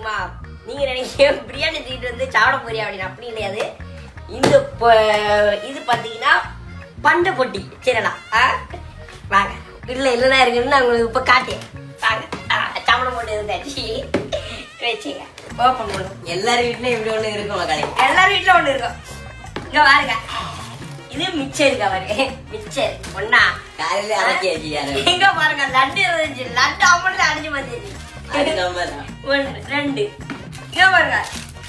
தெரியுமா? நீங்க நினைக்க பிரியாணி தூக்கிட்டு வந்து சாப்பிட போறியா அப்படின்னு. அப்படி இல்லையாது. இந்த இது பாத்தீங்கன்னா பண்டை பொட்டி. சரிடா வாங்க இல்ல இல்லைன்னா இருக்குன்னு நான் உங்களுக்கு இப்ப காட்டேன். வாங்க சம்பளம் போட்டு இருந்தாச்சு வச்சுங்க ஓப்பன் பண்ணுவோம். எல்லாரும் வீட்டுல இப்படி ஒண்ணு இருக்கும் மகளே. எல்லாரும் வீட்டுல ஒண்ணு இருக்கும். இங்க பாருங்க இது மிச்சர் இருக்கா பாருங்க. மிச்சர் ஒன்னா காலையில அரைச்சி வச்சுக்காரு. எங்க பாருங்க லட்டு இருந்துச்சு. லட்டு அம்மன் அடிச்சு வந்துச்சு. ஒன்று ரெண்டு. இங்க பாருங்க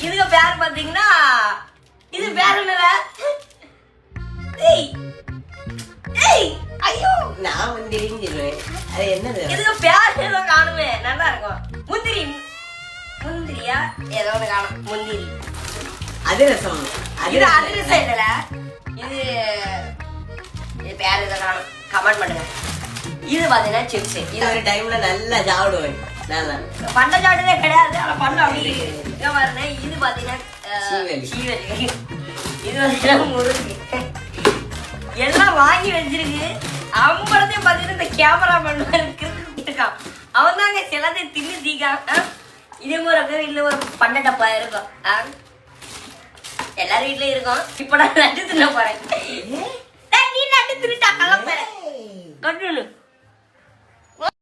இதுக்கு பேர் பாத்தீங்கன்னா இது பேர் என்னடா? ஏய் ஏய் ஐயோ நான் முந்திரின்னு சொல்லுவேன். அது என்னது? இதுக்கு பேர் ஏதோ காணுமே. நல்லா இருக்கும். முந்திரி முந்திரியா ஏதோ ஒன்று காணும். முந்திரி அதிரசம். இது அதிரசம் இல்லல. இது பேர் ஏதோ காணும். கமெண்ட் பண்ணுங்க. இது பாத்தீங்கன்னா சிப்ஸ். இது ஒரு டைம்ல நல்லா சாப்பிடுவேன். நல்லா பண்ட சாப்பிட்டதே கிடையாது. ஆனா பண்ண அப்படி இங்க பாருங்க. இது பாத்தீங்கன்னா சீவல். இது பாத்தீங்கன்னா முருகு. எல்லாம் வாங்கி வச்சிருக்கு. அம்பளத்தையும் பாத்தீங்கன்னா இந்த கேமரா இருக்கான். அவன் தாங்க சிலதையும் தின்னு தீக்கான். இதே மாதிரி இல்ல ஒரு பண்ண டப்பா இருக்கும். எல்லாரும் வீட்லயும் இருக்கும். இப்ப நான் லட்டு தின்ன போறேன். நீ லட்டு தின்னுட்டா கலப்பற கட்டுனு